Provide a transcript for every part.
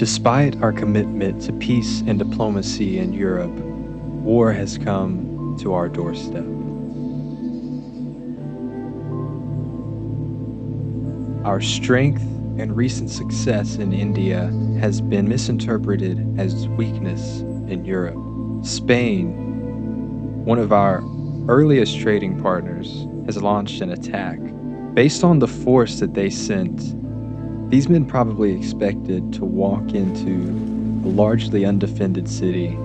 Despite our commitment to peace and diplomacy in Europe, war has come to our doorstep. Our strength and recent success in India has been misinterpreted as weakness in Europe. Spain, one of our earliest trading partners, has launched an attack. Based on the force that they sent, these men probably expected to walk into a largely undefended city,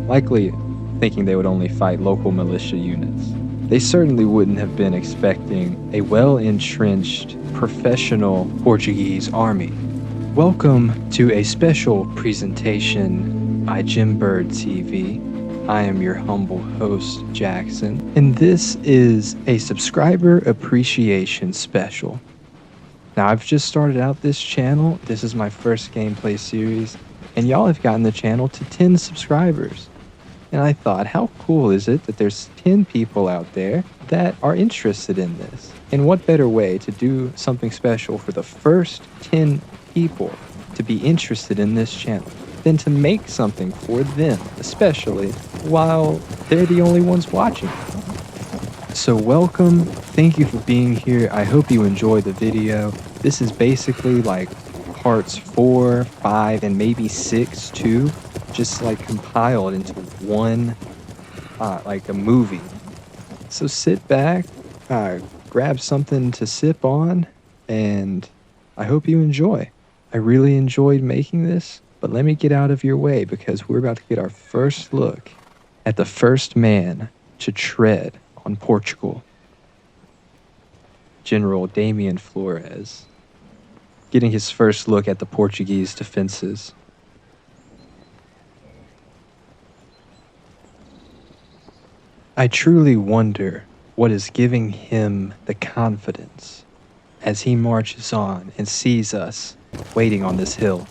likely thinking they would only fight local militia units. They certainly wouldn't have been expecting a well-entrenched professional Portuguese army. Welcome to a special presentation by Jim Bird TV. I am your humble host, Jackson, and this is a subscriber appreciation special. Now, I've just started out this channel. This is my first gameplay series, and y'all have gotten the channel to 10 subscribers. And I thought, how cool is it that there's 10 people out there that are interested in this? And what better way to do something special for the first 10 people to be interested in this channel than to make something for them, especially while they're the only ones watching. So welcome, thank you for being here. I hope you enjoy the video. This is basically like parts 4, 5, and maybe 6 too, just like compiled into one, like a movie. So sit back, grab something to sip on, and I hope you enjoy. I really enjoyed making this, but let me get out of your way because we're about to get our first look at the first man to tread on Portugal. General Damian Flores, getting his first look at the Portuguese defenses. I truly wonder what is giving him the confidence as he marches on and sees us waiting on this hill.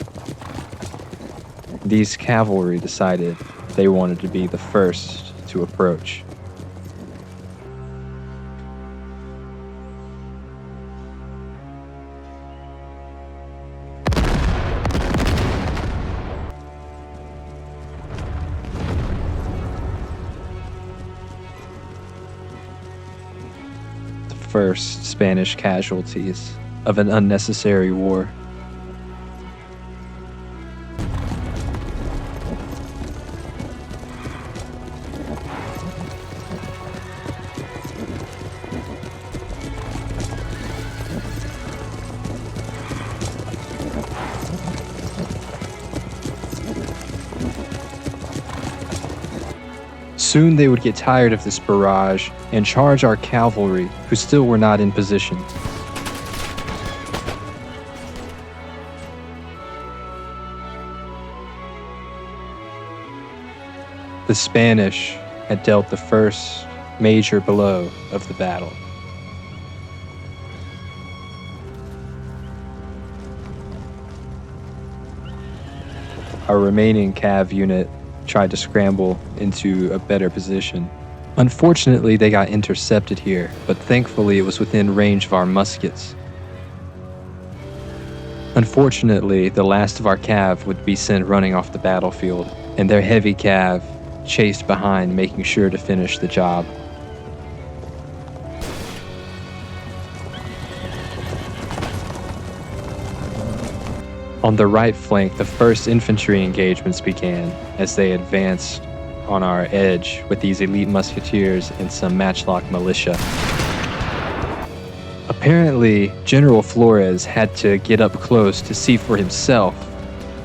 These cavalry decided they wanted to be the first to approach. First Spanish casualties of an unnecessary war. Soon they would get tired of this barrage and charge our cavalry, who still were not in position. The Spanish had dealt the first major blow of the battle. Our remaining cav unit tried to scramble into a better position. Unfortunately, they got intercepted here, but thankfully it was within range of our muskets. Unfortunately, the last of our cav would be sent running off the battlefield, and their heavy cav chased behind, making sure to finish the job. On the right flank, the first infantry engagements began as they advanced on our edge with these elite musketeers and some matchlock militia. Apparently, General Flores had to get up close to see for himself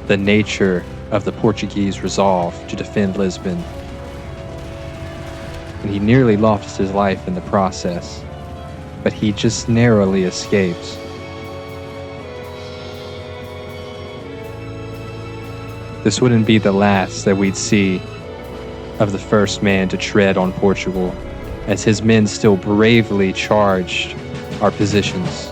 the nature of the Portuguese resolve to defend Lisbon. And he nearly lost his life in the process, but he just narrowly escaped. This wouldn't be the last that we'd see of the first man to tread on Portugal, as his men still bravely charged our positions.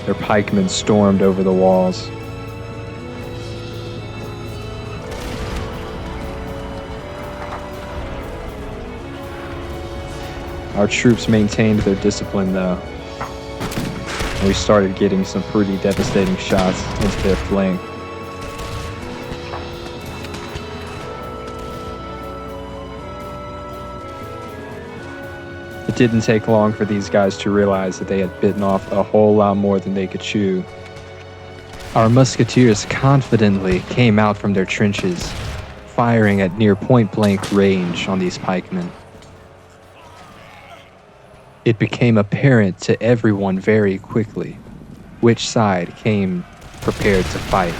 Their pikemen stormed over the walls. Our troops maintained their discipline, though, and we started getting some pretty devastating shots into their flank. It didn't take long for these guys to realize that they had bitten off a whole lot more than they could chew. Our musketeers confidently came out from their trenches, firing at near point-blank range on these pikemen. It became apparent to everyone very quickly which side came prepared to fight.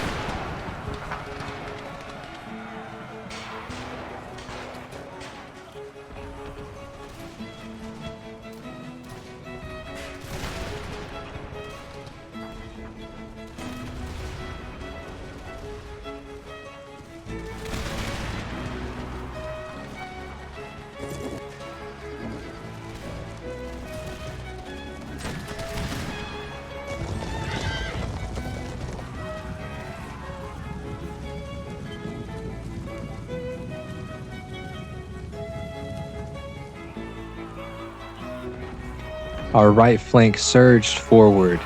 Our right flank surged forward,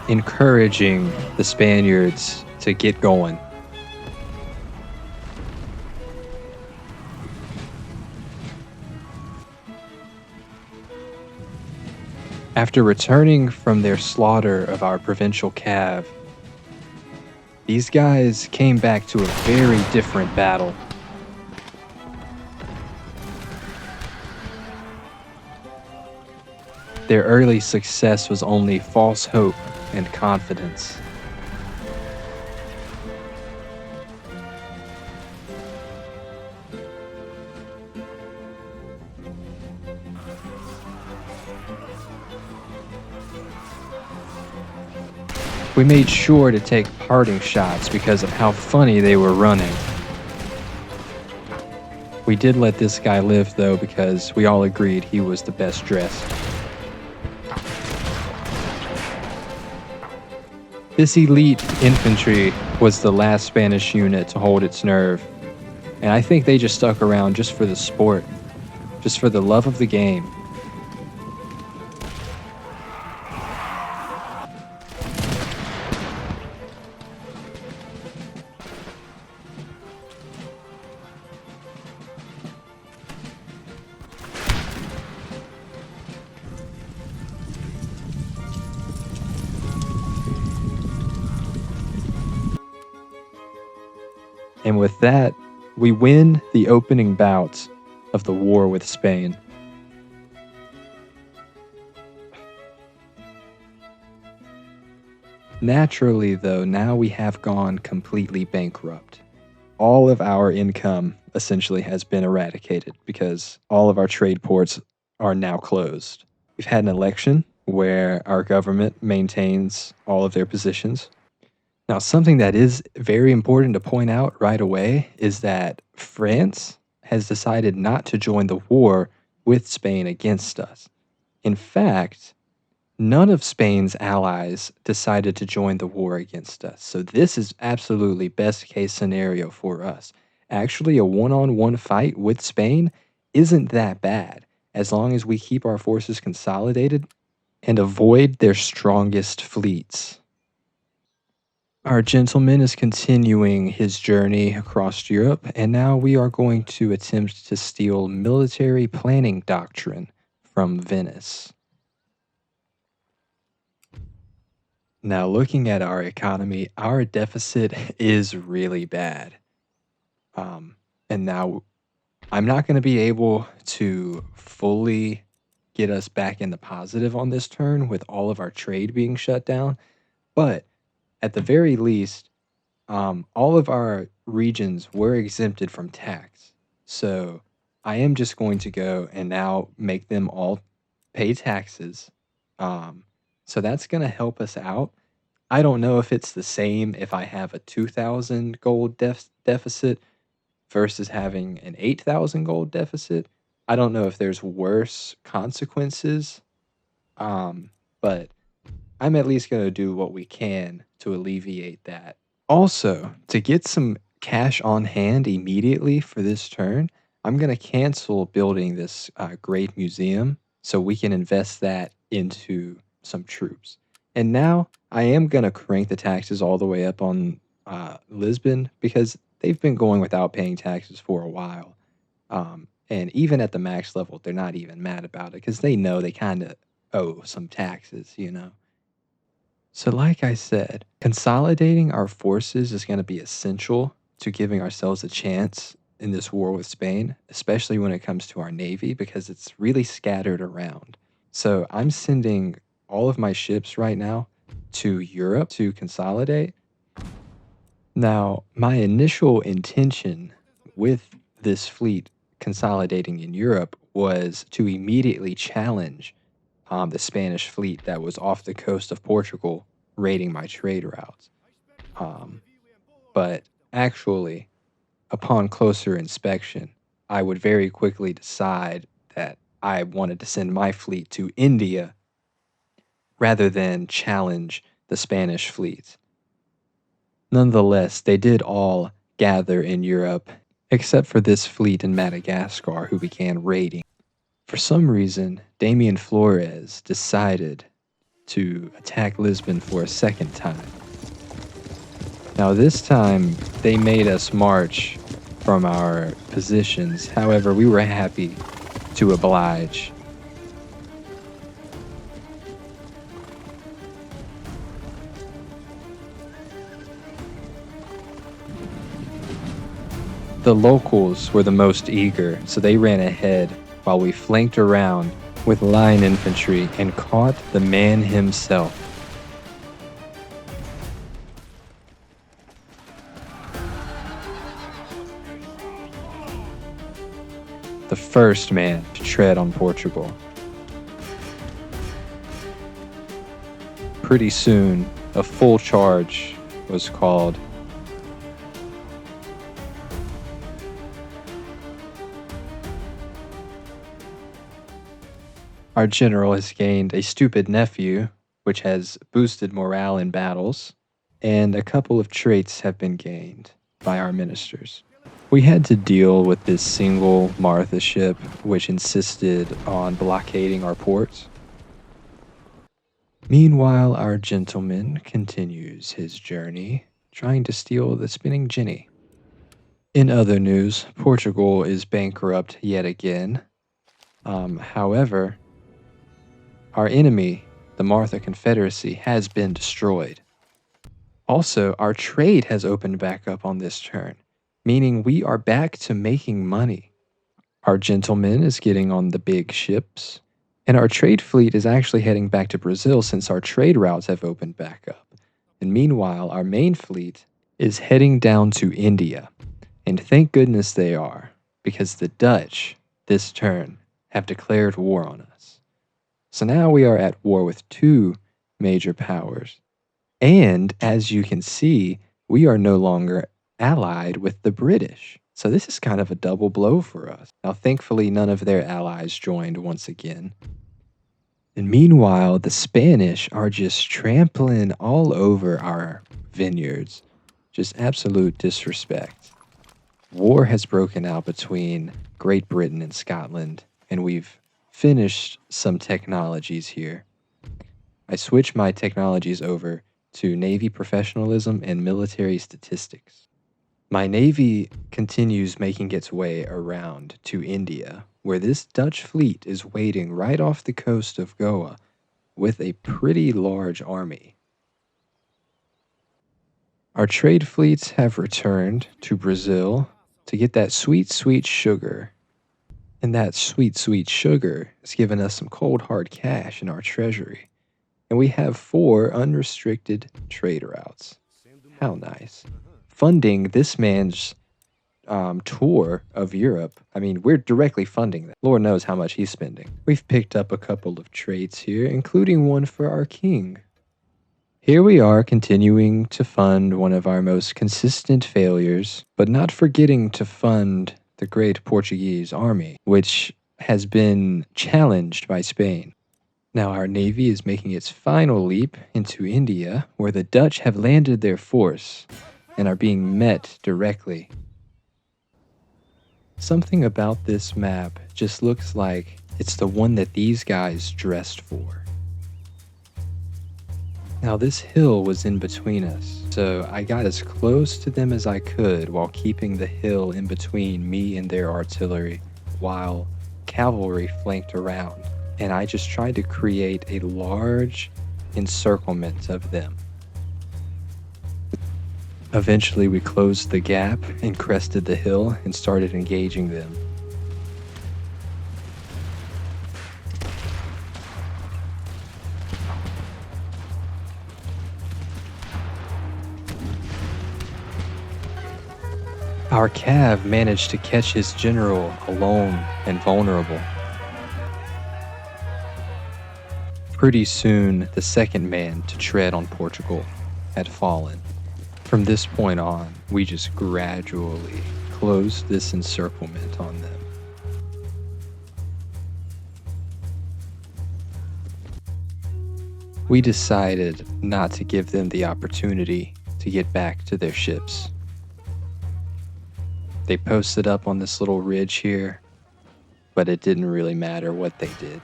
encouraging the Spaniards to get going. After returning from their slaughter of our provincial cav, these guys came back to a very different battle. Their early success was only false hope and confidence. We made sure to take parting shots because of how funny they were running. We did let this guy live, though, because we all agreed he was the best dressed. This elite infantry was the last Spanish unit to hold its nerve, and I think they just stuck around just for the sport, just for the love of the game. And with that, we win the opening bout of the war with Spain. Naturally, though, now we have gone completely bankrupt. All of our income essentially has been eradicated because all of our trade ports are now closed. We've had an election where our government maintains all of their positions. Now, something that is very important to point out right away is that France has decided not to join the war with Spain against us. In fact, none of Spain's allies decided to join the war against us. So this is absolutely best case scenario for us. Actually, a one-on-one fight with Spain isn't that bad as long as we keep our forces consolidated and avoid their strongest fleets. Our gentleman is continuing his journey across Europe, and now we are going to attempt to steal military planning doctrine from Venice. Now, looking at our economy, our deficit is really bad. And now I'm not going to be able to fully get us back in the positive on this turn with all of our trade being shut down, but at the very least, all of our regions were exempted from tax. So I am just going to go and now make them all pay taxes. So that's going to help us out. I don't know if it's the same if I have a 2,000 gold deficit versus having an 8,000 gold deficit. I don't know if there's worse consequences. But I'm at least going to do what we can to alleviate that. Also, to get some cash on hand immediately for this turn, I'm going to cancel building this great museum so we can invest that into some troops. And now I am going to crank the taxes all the way up on Lisbon because they've been going without paying taxes for a while. And even at the max level, they're not even mad about it because they know they kind of owe some taxes, you know? So, like I said, consolidating our forces is going to be essential to giving ourselves a chance in this war with Spain, especially when it comes to our navy, because it's really scattered around. So, I'm sending all of my ships right now to Europe to consolidate. Now, my initial intention with this fleet consolidating in Europe was to immediately challenge the Spanish fleet that was off the coast of Portugal raiding my trade routes. Um, but actually, upon closer inspection, I would very quickly decide that I wanted to send my fleet to India rather than challenge the Spanish fleet. Nonetheless, they did all gather in Europe, except for this fleet in Madagascar who began raiding. For some reason, Damian Flores decided to attack Lisbon for a second time. Now, this time, they made us march from our positions. However, we were happy to oblige. The locals were the most eager, so they ran ahead while we flanked around with line infantry and caught the man himself. The first man to tread on Portugal. Pretty soon, a full charge was called. Our general has gained a stupid nephew, which has boosted morale in battles, and a couple of traits have been gained by our ministers. We had to deal with this single Martha ship, which insisted on blockading our ports. Meanwhile, our gentleman continues his journey, trying to steal the spinning jenny. In other news, Portugal is bankrupt yet again. However, our enemy, the Martha Confederacy, has been destroyed. Also, our trade has opened back up on this turn, meaning we are back to making money. Our gentleman is getting on the big ships, and our trade fleet is actually heading back to Brazil since our trade routes have opened back up. And meanwhile, our main fleet is heading down to India. And thank goodness they are, because the Dutch, this turn, have declared war on us. So now we are at war with two major powers. And as you can see, we are no longer allied with the British. So this is kind of a double blow for us. Now, thankfully, none of their allies joined once again. And meanwhile, the Spanish are just trampling all over our vineyards. Just absolute disrespect. War has broken out between Great Britain and Scotland, and we've finished some technologies here. I switched my technologies over to Navy professionalism and military statistics. My Navy continues making its way around to India, where this Dutch fleet is waiting right off the coast of Goa with a pretty large army. Our trade fleets have returned to Brazil to get that sweet, sweet sugar. And that sweet, sweet sugar has given us some cold, hard cash in our treasury. And we have 4 unrestricted trade routes. How nice. Funding this man's tour of Europe. I mean, we're directly funding that. Lord knows how much he's spending. We've picked up a couple of traits here, including one for our king. Here we are continuing to fund one of our most consistent failures, but not forgetting to fund the great Portuguese army, which has been challenged by Spain. Now, our navy is making its final leap into India, where the Dutch have landed their force and are being met directly. Something about this map just looks like it's the one that these guys dressed for. Now, this hill was in between us, so I got as close to them as I could while keeping the hill in between me and their artillery, while cavalry flanked around, and I just tried to create a large encirclement of them. Eventually, we closed the gap and crested the hill and started engaging them. Our cav managed to catch his general alone and vulnerable. Pretty soon, the second man to tread on Portugal had fallen. From this point on, we just gradually closed this encirclement on them. We decided not to give them the opportunity to get back to their ships. They posted up on this little ridge here, but it didn't really matter what they did.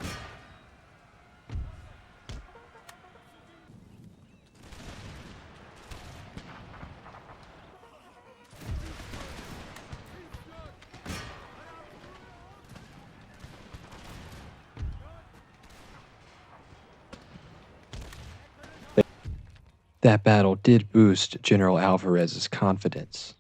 That battle did boost General Alvarez's confidence.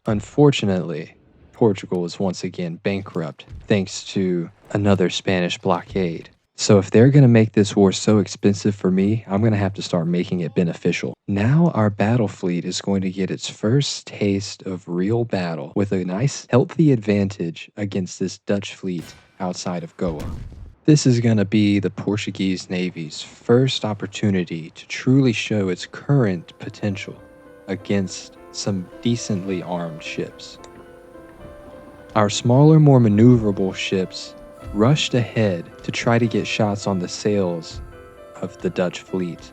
Unfortunately, Portugal is once again bankrupt thanks to another Spanish blockade. So if they're going to make this war so expensive for me, I'm going to have to start making it beneficial. Now our battle fleet is going to get its first taste of real battle with a nice healthy advantage against this Dutch fleet outside of Goa. This is going to be the Portuguese Navy's first opportunity to truly show its current potential against some decently armed ships. Our smaller, more maneuverable ships rushed ahead to try to get shots on the sails of the Dutch fleet.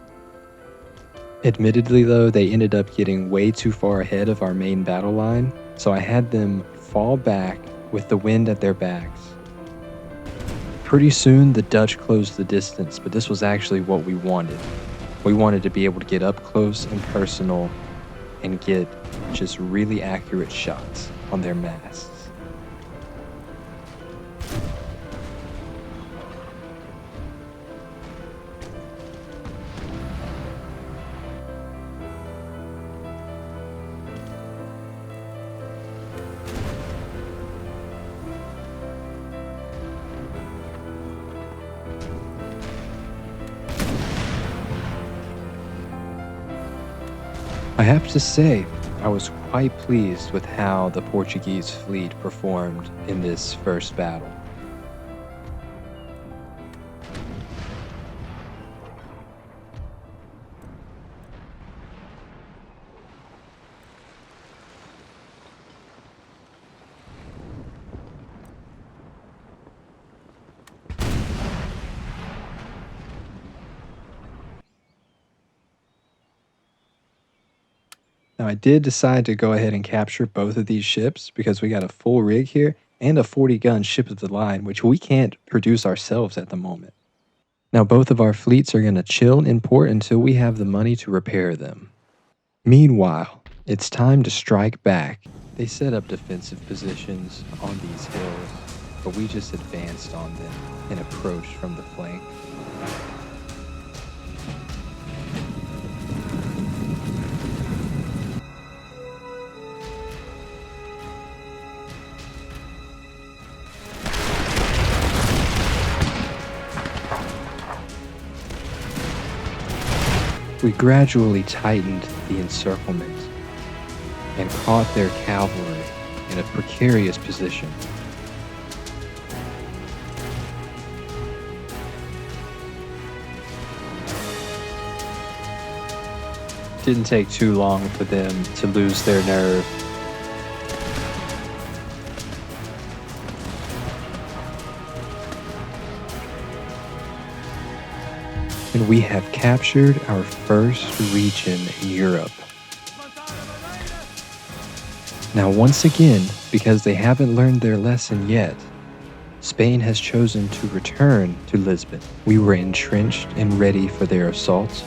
Admittedly, though, they ended up getting way too far ahead of our main battle line, so I had them fall back with the wind at their backs. Pretty soon, the Dutch closed the distance, but this was actually what we wanted. We wanted to be able to get up close and personal and get just really accurate shots on their masts. I have to say, I was quite pleased with how the Portuguese fleet performed in this first battle. Now, I did decide to go ahead and capture both of these ships because we got a full rig here and a 40-gun ship of the line, which we can't produce ourselves at the moment. Now, both of our fleets are going to chill in port until we have the money to repair them. Meanwhile, it's time to strike back. They set up defensive positions on these hills, but we just advanced on them and approached from the flank. We gradually tightened the encirclement and caught their cavalry in a precarious position. Didn't take too long for them to lose their nerve. and we have captured our first region in Europe. Now, once again, because they haven't learned their lesson yet, Spain has chosen to return to Lisbon. We were entrenched and ready for their assault.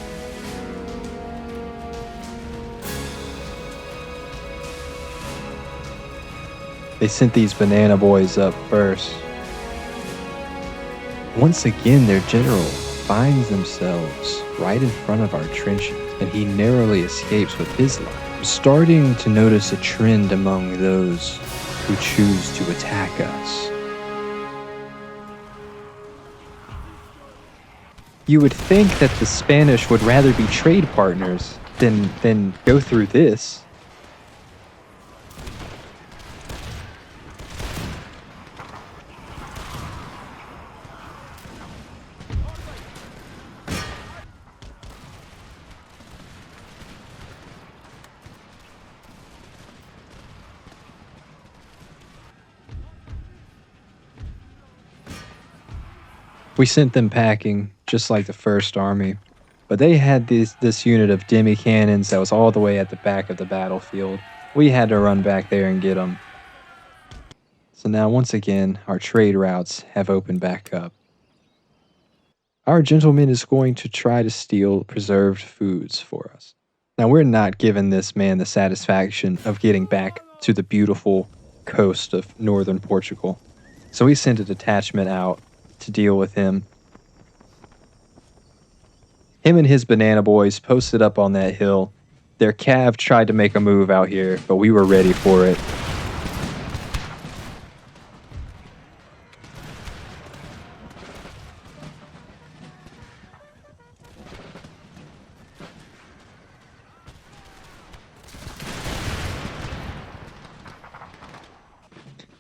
They sent these banana boys up first. Once again, their general finds themselves right in front of our trenches, and he narrowly escapes with his life. I'm starting to notice a trend among those who choose to attack us. You would think that the Spanish would rather be trade partners than go through this. We sent them packing, just like the First Army. But they had this unit of demi cannons that was all the way at the back of the battlefield. We had to run back there and get them. So now, once again, our trade routes have opened back up. Our gentleman is going to try to steal preserved foods for us. Now, we're not giving this man the satisfaction of getting back to the beautiful coast of northern Portugal. So we sent a detachment out to deal with him. Him and his banana boys posted up on that hill. Their cav tried to make a move out here, but we were ready for it.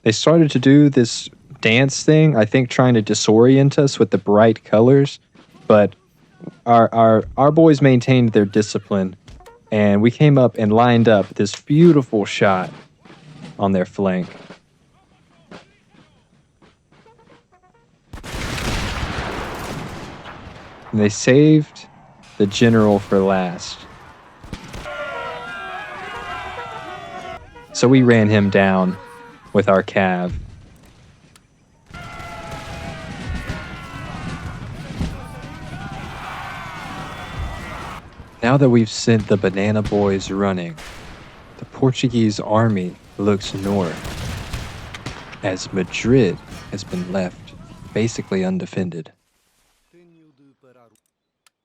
They started to do this dance thing, I think trying to disorient us with the bright colors, but our boys maintained their discipline, and we came up and lined up this beautiful shot on their flank. And they saved the general for last. So we ran him down with our cav. Now that we've sent the banana boys running, the Portuguese army looks north, as Madrid has been left basically undefended.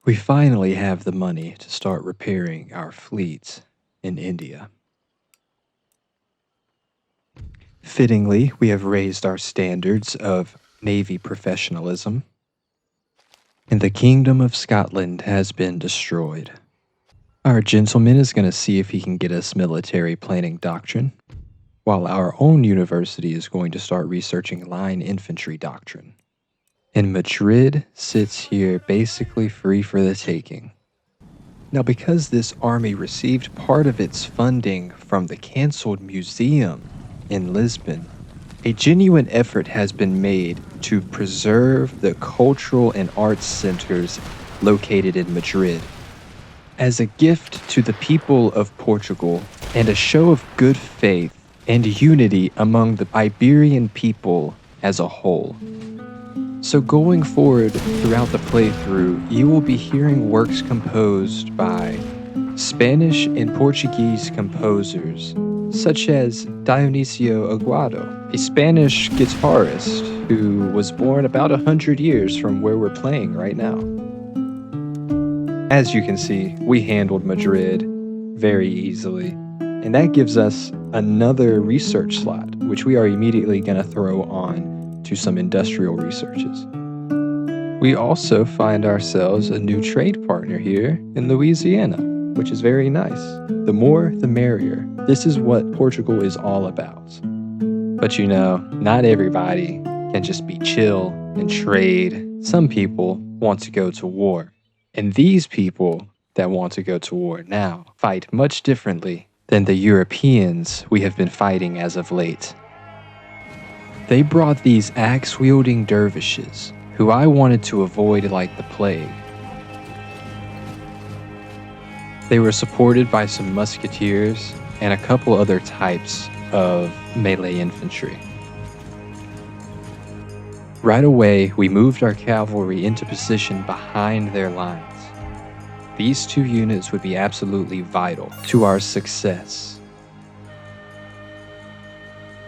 We finally have the money to start repairing our fleets in India. Fittingly, we have raised our standards of navy professionalism, and the Kingdom of Scotland has been destroyed. Our gentleman is going to see if he can get us military planning doctrine, while our own university is going to start researching line infantry doctrine. And Madrid sits here basically free for the taking. Now, because this army received part of its funding from the canceled museum in Lisbon, a genuine effort has been made to preserve the cultural and arts centers located in Madrid. As a gift to the people of Portugal and a show of good faith and unity among the Iberian people as a whole. So going forward throughout the playthrough, you will be hearing works composed by Spanish and Portuguese composers, such as Dionisio Aguado, a Spanish guitarist who was born about 100 years from where we're playing right now. As you can see, we handled Madrid very easily, and that gives us another research slot, which we are immediately going to throw on to some industrial researches. We also find ourselves a new trade partner here in Louisiana, which is very nice. The more, the merrier. This is what Portugal is all about. But you know, not everybody can just be chill and trade. Some people want to go to war. And these people that want to go to war now fight much differently than the Europeans we have been fighting as of late. They brought these axe-wielding dervishes, who I wanted to avoid like the plague. They were supported by some musketeers and a couple other types of melee infantry. Right away, we moved our cavalry into position behind their lines. These two units would be absolutely vital to our success.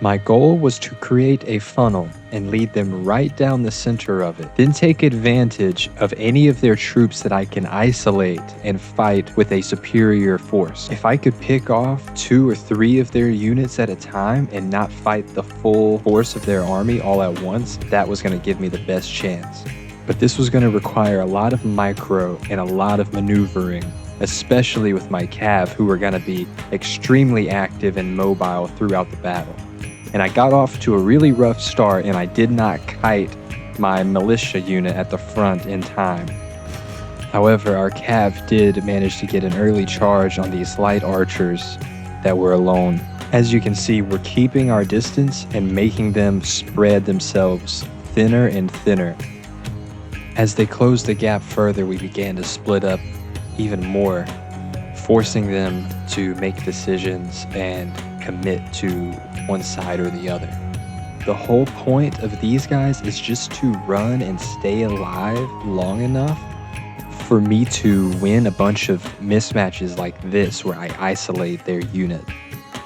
My goal was to create a funnel and lead them right down the center of it, then take advantage of any of their troops that I can isolate and fight with a superior force. If I could pick off 2 or 3 of their units at a time and not fight the full force of their army all at once, that was going to give me the best chance. But this was going to require a lot of micro and a lot of maneuvering, especially with my cav, who were going to be extremely active and mobile throughout the battle. And I got off to a really rough start, and I did not kite my militia unit at the front in time. However, our cav did manage to get an early charge on these light archers that were alone. As you can see, we're keeping our distance and making them spread themselves thinner and thinner. As they closed the gap further, we began to split up even more, forcing them to make decisions and commit to one side or the other. The whole point of these guys is just to run and stay alive long enough for me to win a bunch of mismatches like this where I isolate their unit.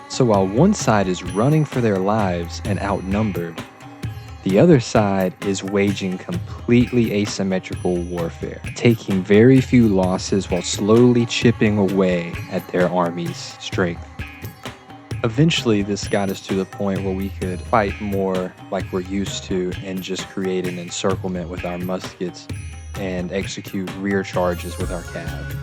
So while one side is running for their lives and outnumbered, the other side is waging completely asymmetrical warfare, taking very few losses while slowly chipping away at their army's strength. Eventually, this got us to the point where we could fight more like we're used to and just create an encirclement with our muskets and execute rear charges with our cav.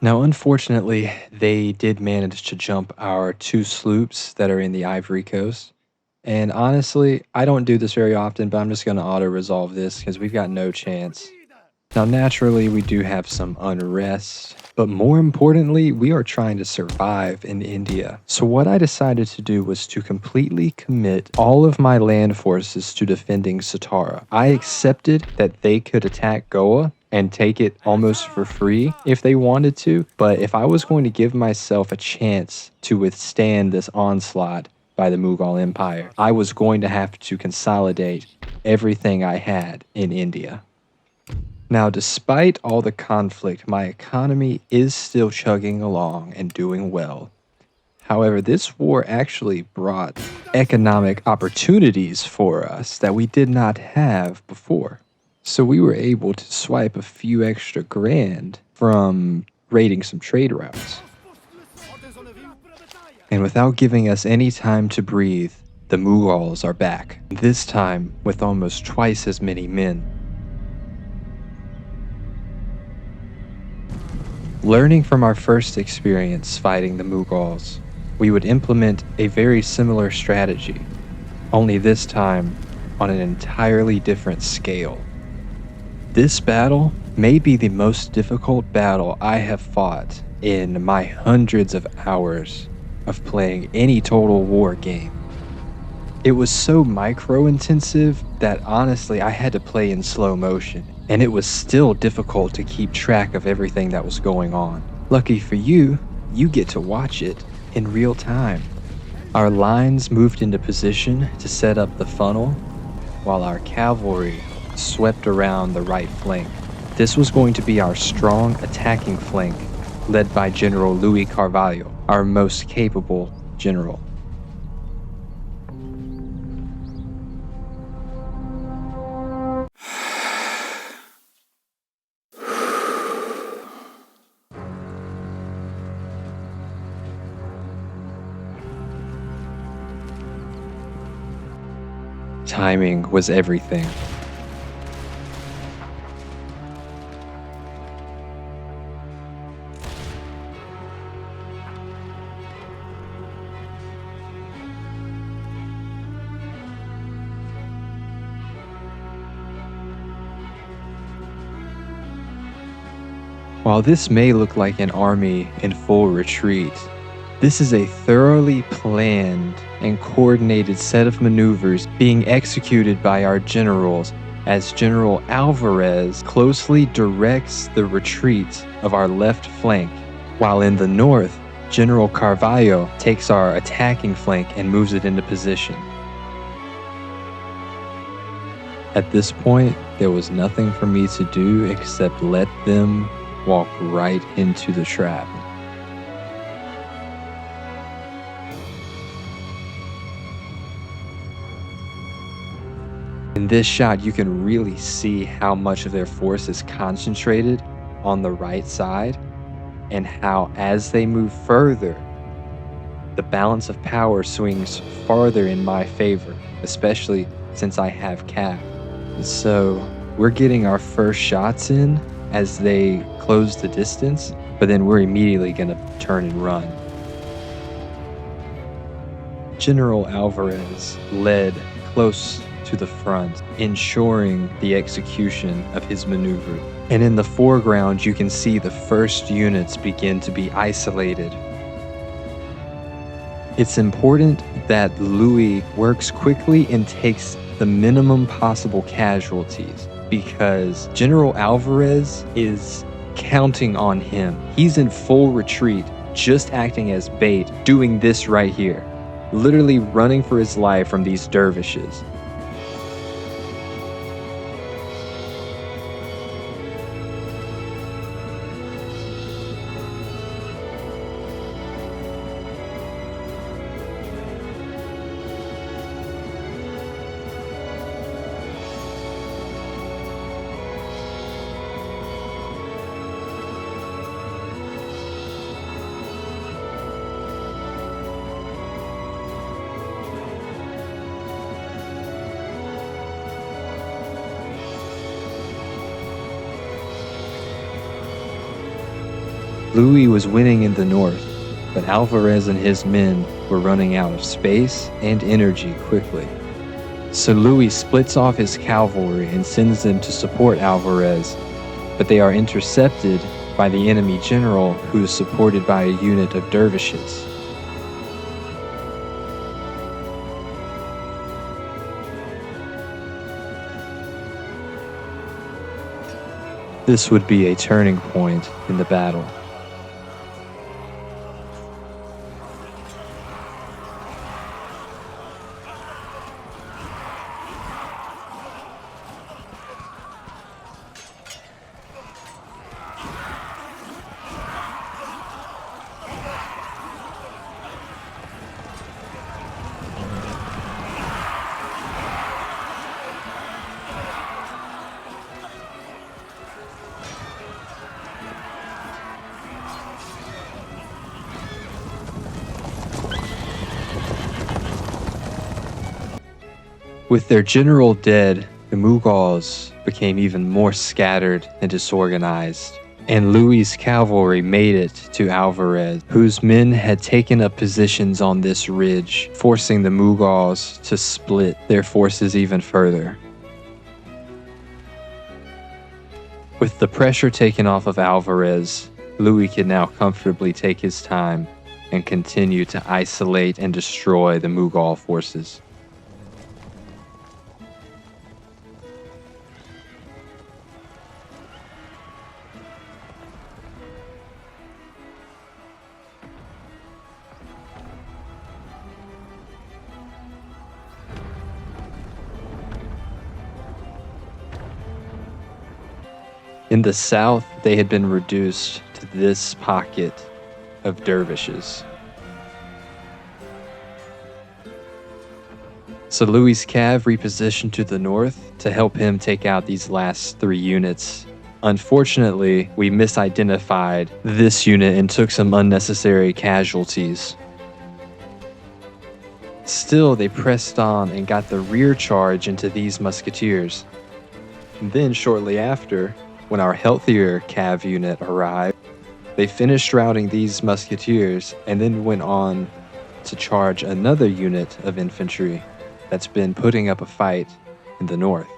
Now, unfortunately, they did manage to jump our 2 sloops that are in the Ivory Coast. And honestly, I don't do this very often, but I'm just going to auto-resolve this because we've got no chance. Now, naturally, we do have some unrest, but more importantly, we are trying to survive in India. So what I decided to do was to completely commit all of my land forces to defending Satara. I accepted that they could attack Goa and take it almost for free if they wanted to, but if I was going to give myself a chance to withstand this onslaught by the Mughal Empire, I was going to have to consolidate everything I had in India. Now, despite all the conflict, my economy is still chugging along and doing well. However, this war actually brought economic opportunities for us that we did not have before. So we were able to swipe a few extra grand from raiding some trade routes. And without giving us any time to breathe, the Mughals are back, this time with almost twice as many men. Learning from our first experience fighting the Mughals, we would implement a very similar strategy, only this time on an entirely different scale. This battle may be the most difficult battle I have fought in my hundreds of hours of playing any Total War game. It was so micro-intensive that honestly I had to play in slow motion, and it was still difficult to keep track of everything that was going on. Lucky for you, you get to watch it in real time. Our lines moved into position to set up the funnel, while our cavalry swept around the right flank. This was going to be our strong attacking flank, led by General Louis Carvalho, our most capable general. Timing was everything. While this may look like an army in full retreat, this is a thoroughly planned and coordinated set of maneuvers being executed by our generals as General Alvarez closely directs the retreat of our left flank, while in the north, General Carvalho takes our attacking flank and moves it into position. At this point, there was nothing for me to do except let them walk right into the trap. In this shot, you can really see how much of their force is concentrated on the right side, and how as they move further, the balance of power swings farther in my favor, especially since I have Cav. So we're getting our first shots in as they close the distance, but then we're immediately going to turn and run. General Alvarez led close to the front, ensuring the execution of his maneuver. And in the foreground, you can see the first units begin to be isolated. It's important that Louis works quickly and takes the minimum possible casualties, because General Alvarez is counting on him. He's in full retreat, just acting as bait, doing this right here, literally running for his life from these dervishes. Louis was winning in the north, but Alvarez and his men were running out of space and energy quickly. So Louis splits off his cavalry and sends them to support Alvarez, but they are intercepted by the enemy general, who is supported by a unit of dervishes. This would be a turning point in the battle. With their general dead, the Mughals became even more scattered and disorganized, and Louis' cavalry made it to Alvarez, whose men had taken up positions on this ridge, forcing the Mughals to split their forces even further. With the pressure taken off of Alvarez, Louis could now comfortably take his time and continue to isolate and destroy the Mughal forces. In the south, they had been reduced to this pocket of dervishes. So Louis' cav repositioned to the north to help him take out these last 3 units. Unfortunately, we misidentified this unit and took some unnecessary casualties. Still, they pressed on and got the rear charge into these musketeers. And then shortly after, when our healthier cav unit arrived, they finished routing these musketeers and then went on to charge another unit of infantry that's been putting up a fight in the north.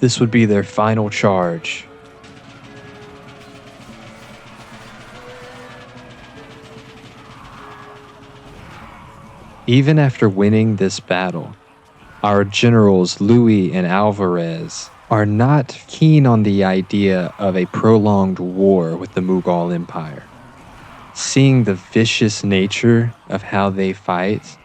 This would be their final charge. Even after winning this battle, our generals Louis and Alvarez are not keen on the idea of a prolonged war with the Mughal Empire. Seeing the vicious nature of how they fight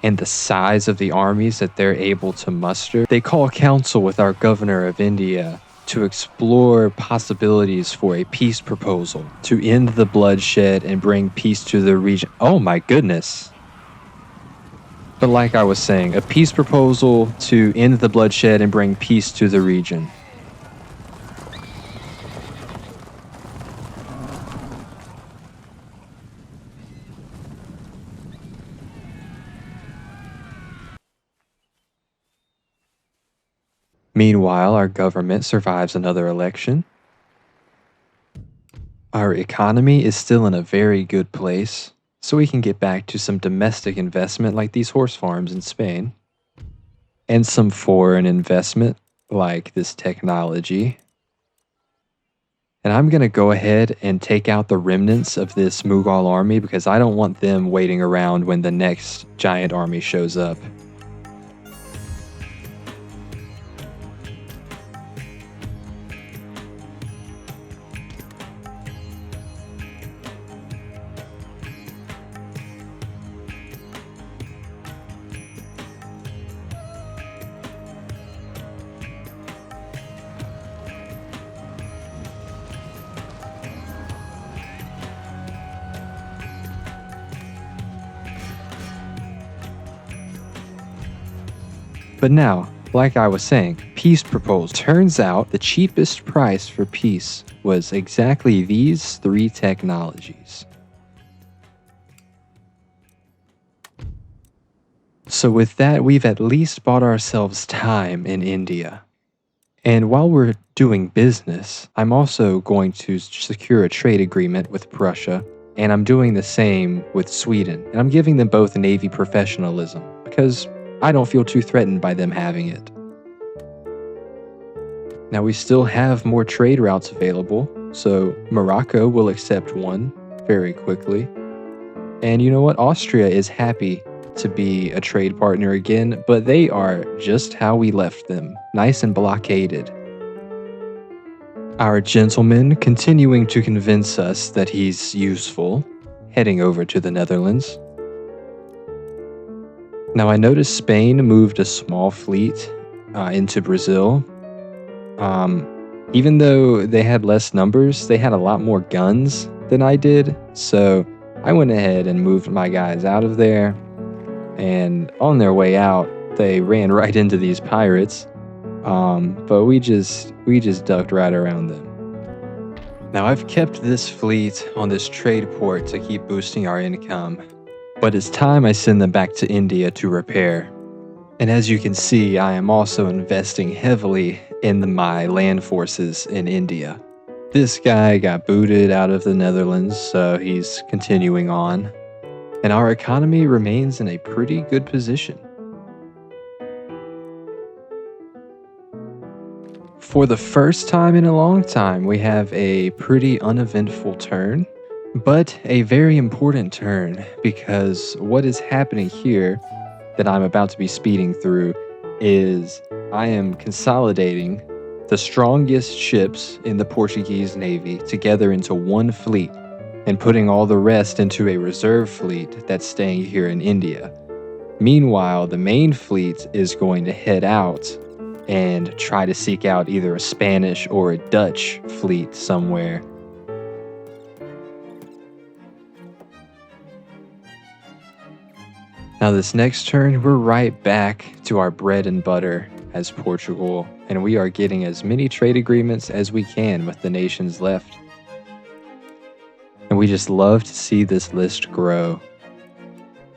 and the size of the armies that they're able to muster, they call council with our governor of India to explore possibilities for a peace proposal to end the bloodshed and bring peace to the region. Oh my goodness. But like I was saying, a peace proposal to end the bloodshed and bring peace to the region. Meanwhile, our government survives another election. Our economy is still in a very good place, so we can get back to some domestic investment like these horse farms in Spain, and some foreign investment like this technology. And I'm going to go ahead and take out the remnants of this Mughal army because I don't want them waiting around when the next giant army shows up. But now, like I was saying, peace proposal. Turns out the cheapest price for peace was exactly these 3 technologies. So with that, we've at least bought ourselves time in India. And while we're doing business, I'm also going to secure a trade agreement with Prussia, and I'm doing the same with Sweden. And I'm giving them both Navy professionalism, because I don't feel too threatened by them having it. Now we still have more trade routes available, so Morocco will accept one very quickly. And you know what? Austria is happy to be a trade partner again, but they are just how we left them, nice and blockaded. Our gentleman continuing to convince us that he's useful, heading over to the Netherlands. Now I noticed Spain moved a small fleet into Brazil. Even though they had less numbers, they had a lot more guns than I did. So I went ahead and moved my guys out of there. And on their way out, they ran right into these pirates. But we just ducked right around them. Now I've kept this fleet on this trade port to keep boosting our income. But it's time I send them back to India to repair. And as you can see, I am also investing heavily in my land forces in India. This guy got booted out of the Netherlands, so he's continuing on. And our economy remains in a pretty good position. For the first time in a long time, we have a pretty uneventful turn. But a very important turn, because what is happening here that I'm about to be speeding through is I am consolidating the strongest ships in the Portuguese Navy together into one fleet and putting all the rest into a reserve fleet that's staying here in India. Meanwhile, the main fleet is going to head out and try to seek out either a Spanish or a Dutch fleet somewhere. Now this next turn, we're right back to our bread and butter as Portugal, and we are getting as many trade agreements as we can with the nations left. And we just love to see this list grow.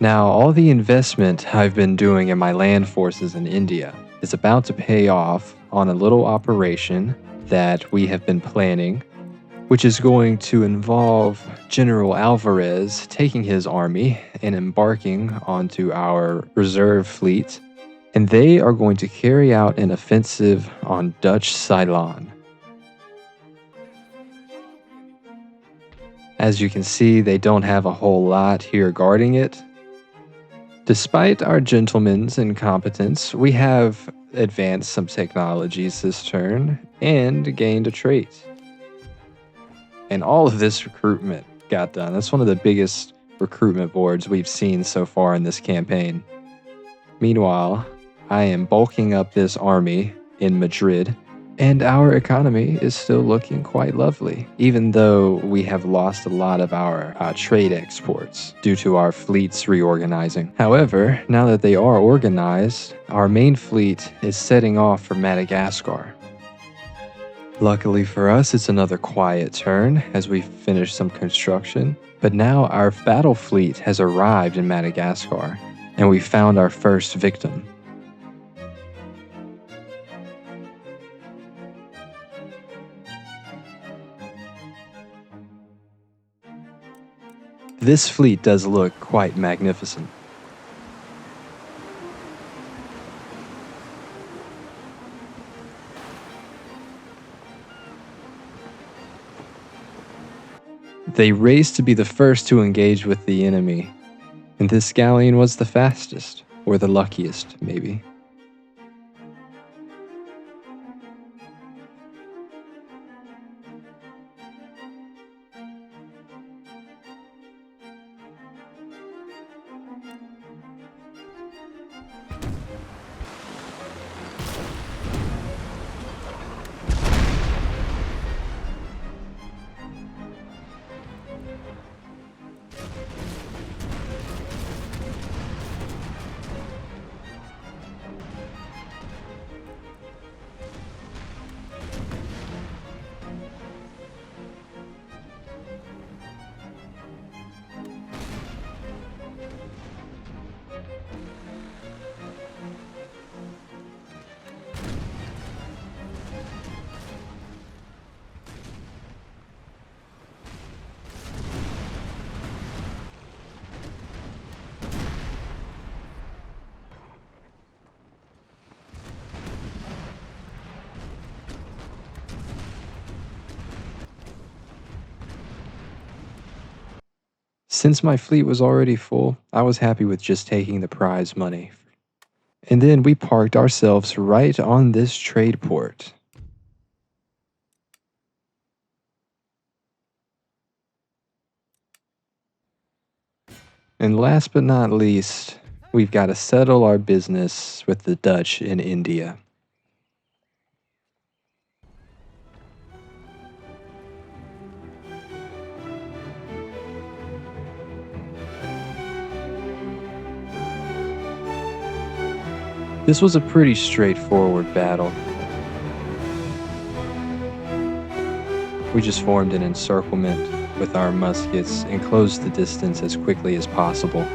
Now, all the investment I've been doing in my land forces in India is about to pay off on a little operation that we have been planning, which is going to involve General Alvarez taking his army and embarking onto our reserve fleet and they are going to carry out an offensive on Dutch Ceylon. As you can see, they don't have a whole lot here guarding it. Despite our gentlemen's incompetence, we have advanced some technologies this turn and gained a trait. And all of this recruitment got done. That's one of the biggest recruitment boards we've seen so far in this campaign. Meanwhile, I am bulking up this army in Madrid, and our economy is still looking quite lovely, even though we have lost a lot of our trade exports due to our fleets reorganizing. However, now that they are organized, our main fleet is setting off for Madagascar. Luckily for us, it's another quiet turn as we finish some construction, but now our battle fleet has arrived in Madagascar, and we found our first victim. This fleet does look quite magnificent. They raced to be the first to engage with the enemy, and this galleon was the fastest, or the luckiest, maybe. Since my fleet was already full, I was happy with just taking the prize money. And then we parked ourselves right on this trade port. And last but not least, we've got to settle our business with the Dutch in India. This was a pretty straightforward battle. We just formed an encirclement with our muskets and closed the distance as quickly as possible.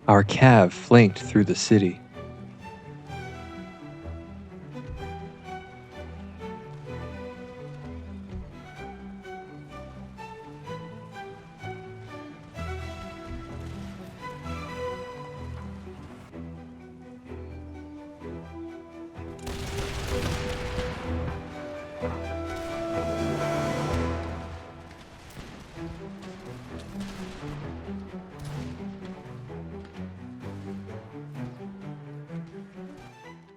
Our cav flanked through the city.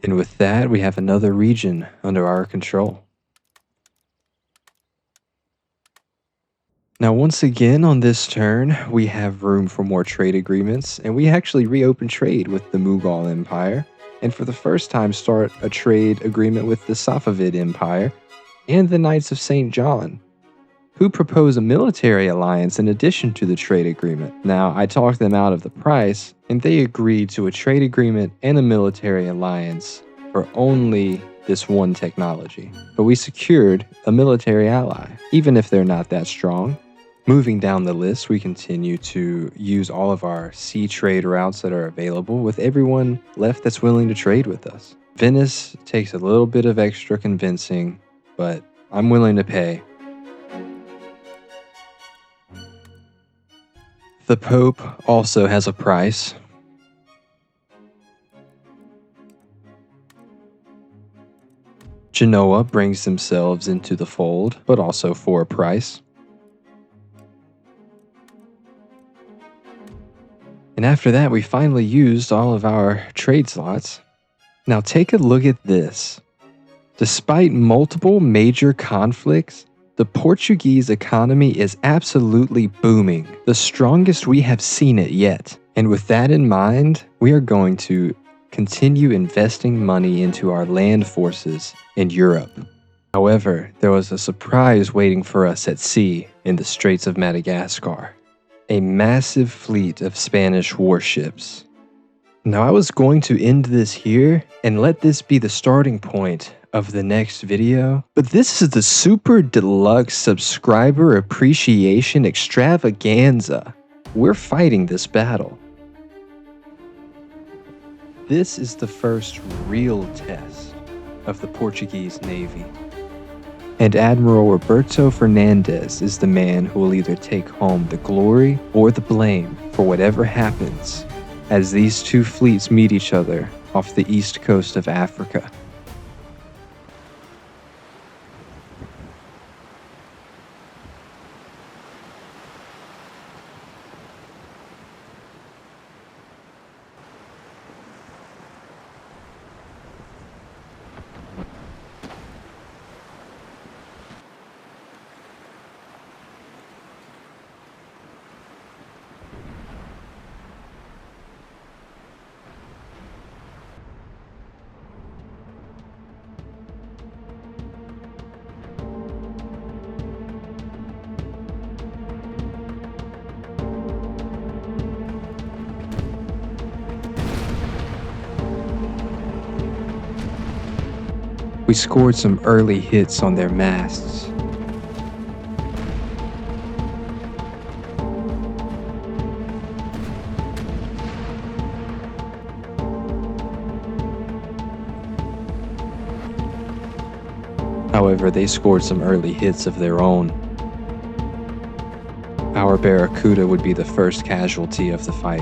And with that, we have another region under our control. Now, once again on this turn, we have room for more trade agreements, and we actually reopen trade with the Mughal Empire, and for the first time start a trade agreement with the Safavid Empire and the Knights of St. John, who propose a military alliance in addition to the trade agreement. Now, I talked them out of the price, and they agreed to a trade agreement and a military alliance for only this one technology. But we secured a military ally, even if they're not that strong. Moving down the list, we continue to use all of our sea trade routes that are available with everyone left that's willing to trade with us. Venice takes a little bit of extra convincing, but I'm willing to pay. The Pope also has a price. Genoa brings themselves into the fold, but also for a price. And after that, we finally used all of our trade slots. Now take a look at this. Despite multiple major conflicts, the Portuguese economy is absolutely booming, the strongest we have seen it yet. And with that in mind, we are going to continue investing money into our land forces in Europe. However, there was a surprise waiting for us at sea in the Straits of Madagascar. A massive fleet of Spanish warships. Now I was going to end this here and let this be the starting point of the next video, but this is the super deluxe subscriber appreciation extravaganza. We're fighting this battle. This is the first real test of the Portuguese Navy. And Admiral Roberto Fernandes is the man who will either take home the glory or the blame for whatever happens as these two fleets meet each other off the east coast of Africa. We scored some early hits on their masts. However, they scored some early hits of their own. Our Barracuda would be the first casualty of the fight.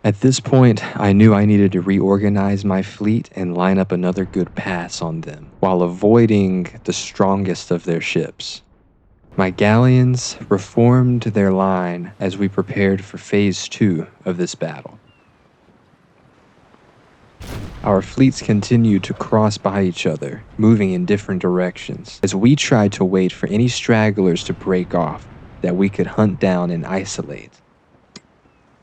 At this point, I knew I needed to reorganize my fleet and line up another good pass on them, while avoiding the strongest of their ships. My galleons reformed their line as we prepared for Phase 2 of this battle. Our fleets continued to cross by each other, moving in different directions, as we tried to wait for any stragglers to break off that we could hunt down and isolate.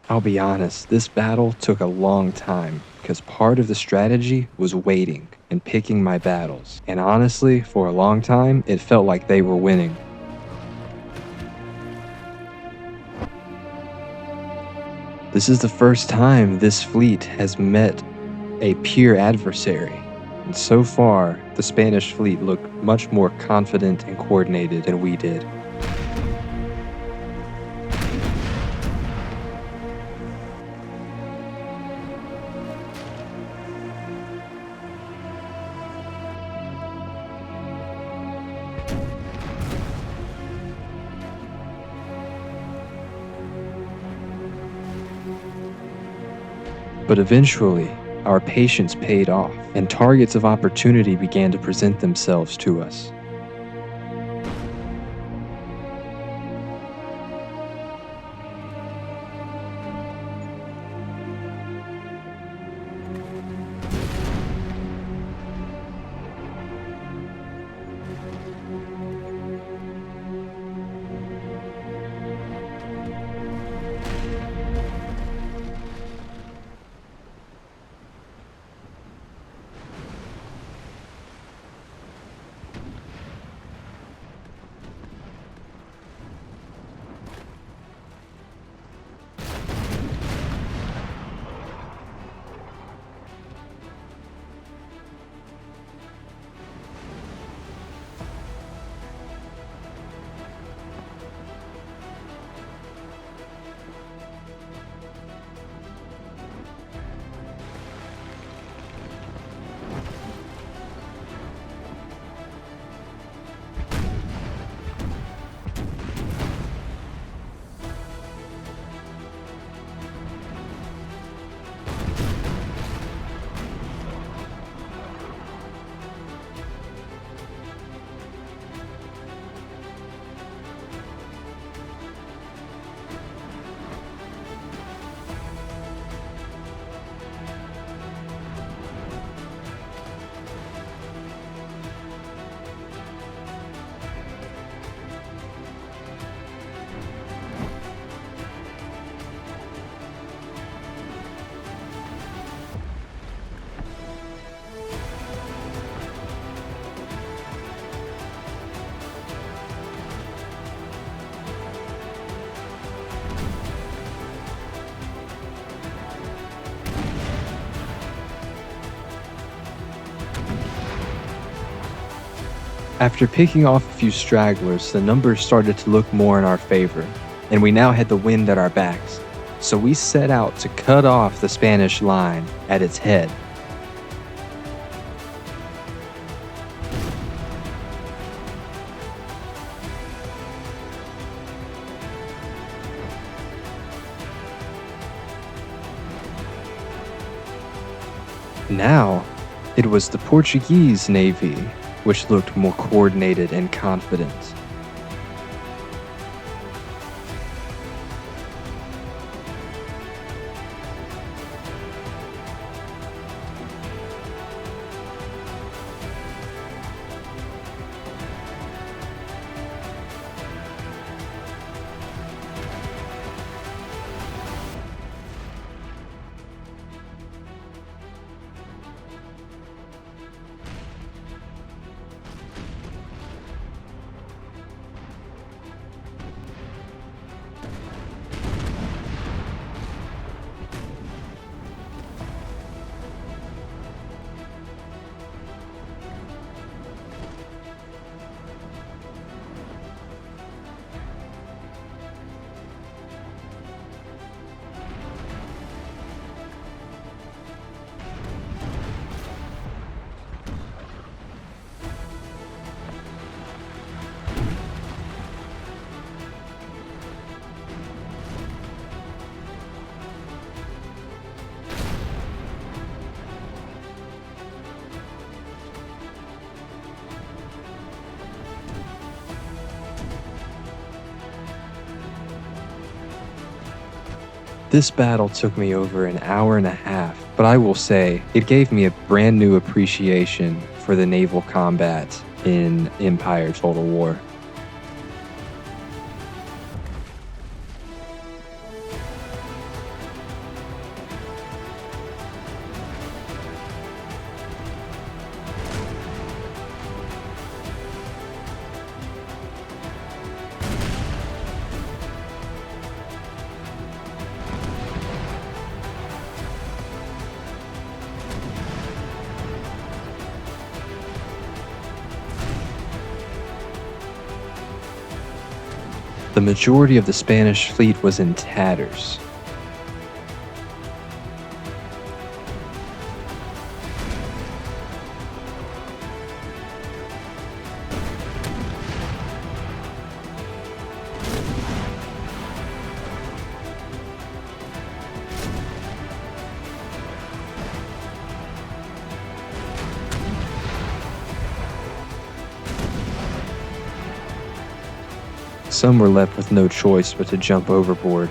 I'll be honest, this battle took a long time because part of the strategy was waiting and picking my battles. And honestly, for a long time, it felt like they were winning. This is the first time this fleet has met a peer adversary. And so far, the Spanish fleet looked much more confident and coordinated than we did. But eventually, our patience paid off, and targets of opportunity began to present themselves to us. After picking off a few stragglers, the numbers started to look more in our favor, and we now had the wind at our backs. So we set out to cut off the Spanish line at its head. Now, it was the Portuguese navy which looked more coordinated and confident. This battle took me over an hour and a half, but I will say it gave me a brand new appreciation for the naval combat in Empire Total War. The majority of the Spanish fleet was in tatters. Some were left with no choice but to jump overboard.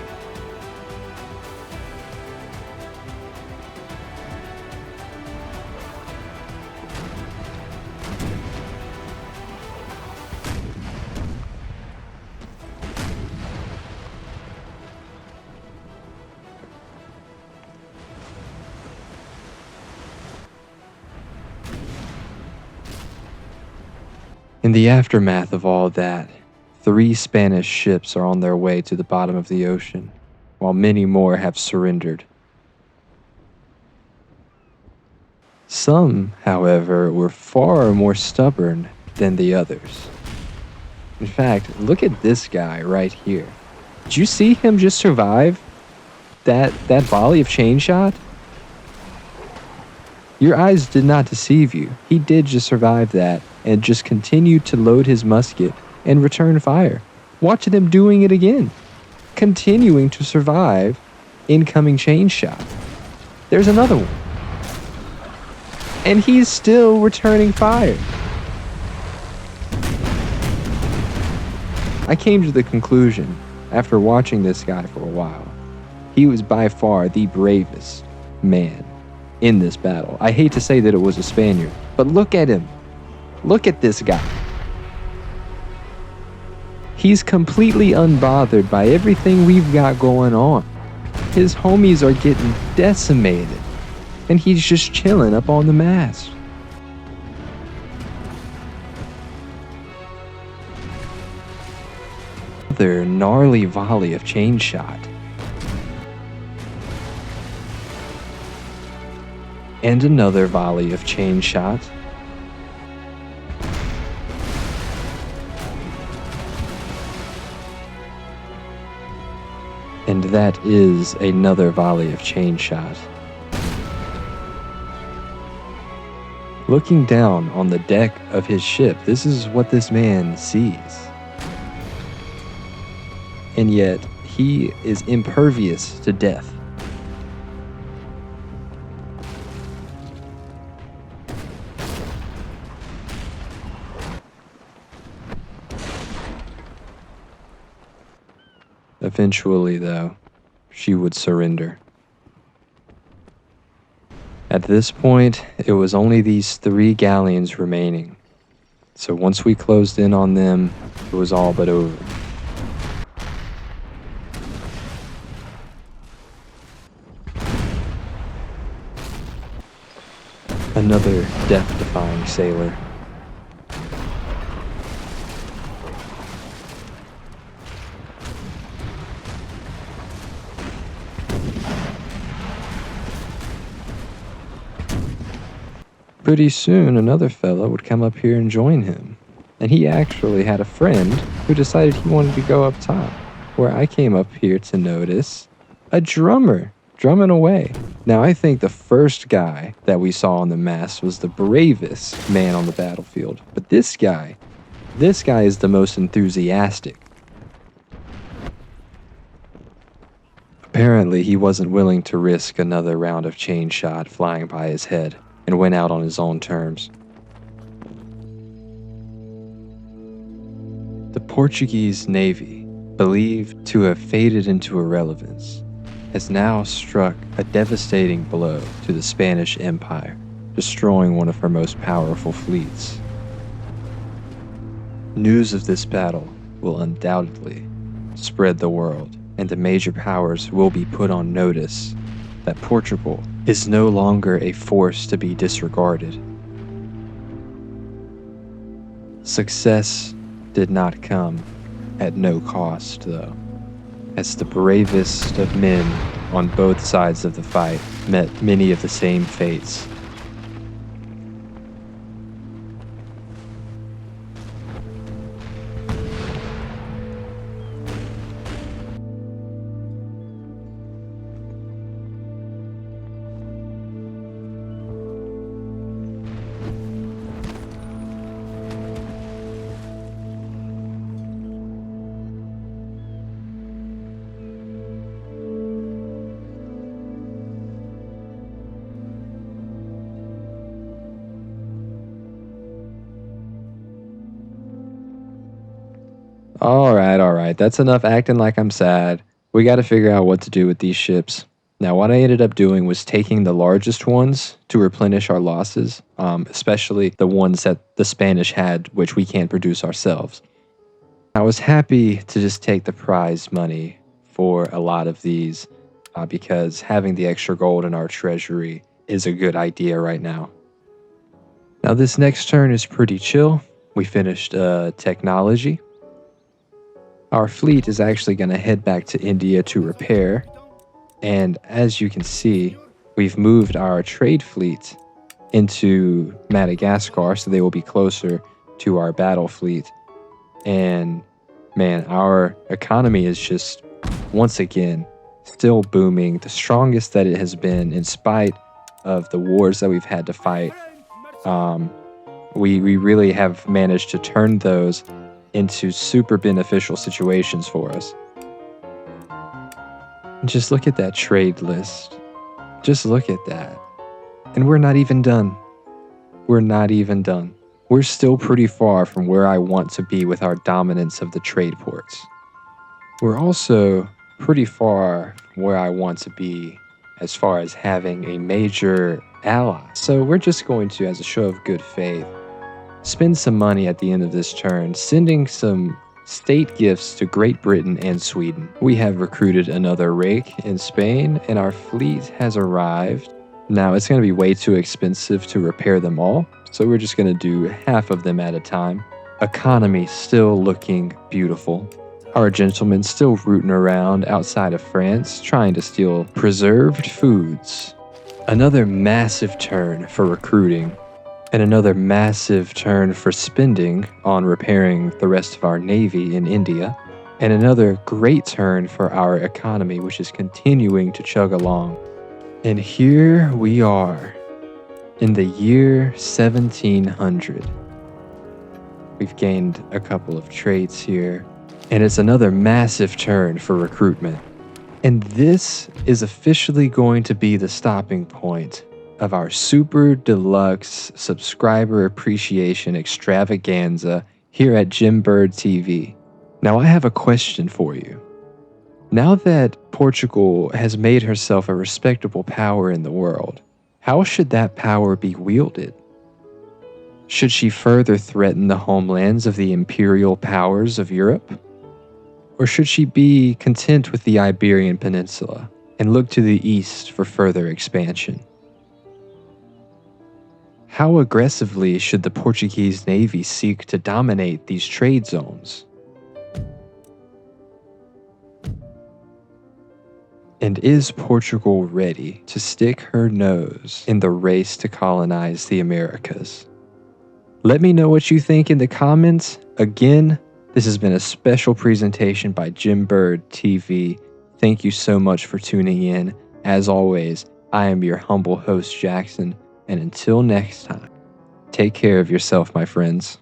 In the aftermath of all that, 3 Spanish ships are on their way to the bottom of the ocean, while many more have surrendered. Some, however, were far more stubborn than the others. In fact, look at this guy right here. Did you see him just survive that volley of chain shot? Your eyes did not deceive you. He did just survive that and just continued to load his musket and return fire. Watch them doing it again, continuing to survive incoming chain shot. There's another one. And he's still returning fire. I came to the conclusion, after watching this guy for a while, he was by far the bravest man in this battle. I hate to say that it was a Spaniard, but look at him. Look at this guy. He's completely unbothered by everything we've got going on. His homies are getting decimated, and he's just chilling up on the mast. Another gnarly volley of chain shot. And another volley of chain shot. that is another volley of chain shot. Looking down on the deck of his ship, this is what this man sees. And yet, he is impervious to death. Eventually, though, she would surrender. At this point, it was only these 3 galleons remaining. So once we closed in on them, it was all but over. Another death-defying sailor. Pretty soon, another fella would come up here and join him. And he actually had a friend who decided he wanted to go up top, where I came up here to notice a drummer drumming away. Now, I think the first guy that we saw on the mast was the bravest man on the battlefield. But this guy is the most enthusiastic. Apparently, he wasn't willing to risk another round of chain shot flying by his head, and went out on his own terms. The Portuguese Navy, believed to have faded into irrelevance, has now struck a devastating blow to the Spanish Empire, destroying one of her most powerful fleets. News of this battle will undoubtedly spread the world, and the major powers will be put on notice that Portugal is no longer a force to be disregarded. Success did not come at no cost, though, as the bravest of men on both sides of the fight met many of the same fates. All right. That's enough acting like I'm sad. We got to figure out what to do with these ships. Now, what I ended up doing was taking the largest ones to replenish our losses, especially the ones that the Spanish had, which we can't produce ourselves. I was happy to just take the prize money for a lot of these because having the extra gold in our treasury is a good idea right now. Now, this next turn is pretty chill. We finished technology. Our fleet is actually going to head back to India to repair. And as you can see, we've moved our trade fleet into Madagascar, so they will be closer to our battle fleet. And man, our economy is just, once again, still booming, the strongest that it has been in spite of the wars that we've had to fight. We really have managed to turn those into super beneficial situations for us. Just look at that trade list. Just look at that. And we're not even done. We're not even done. We're still pretty far from where I want to be with our dominance of the trade ports. We're also pretty far from where I want to be as far as having a major ally. So we're just going to, as a show of good faith, spend some money at the end of this turn, sending some state gifts to Great Britain and Sweden. We have recruited another rake in Spain, and our fleet has arrived. Now, it's going to be way too expensive to repair them all, so we're just going to do half of them at a time. Economy still looking beautiful. Our gentlemen still rooting around outside of France, trying to steal preserved foods. Another massive turn for recruiting, and another massive turn for spending on repairing the rest of our navy in India. and another great turn for our economy, which is continuing to chug along. And here we are in the year 1700. We've gained a couple of traits here, and it's another massive turn for recruitment. And this is officially going to be the stopping point of our super deluxe subscriber appreciation extravaganza here at Jim Bird TV. Now, I have a question for you. Now that Portugal has made herself a respectable power in the world, how should that power be wielded? Should she further threaten the homelands of the imperial powers of Europe? Or should she be content with the Iberian Peninsula and look to the east for further expansion? How aggressively should the Portuguese Navy seek to dominate these trade zones? And is Portugal ready to stick her nose in the race to colonize the Americas? Let me know what you think in the comments. Again, this has been a special presentation by Jim Bird TV. Thank you so much for tuning in. As always, I am your humble host, Jackson, and until next time, take care of yourself, my friends.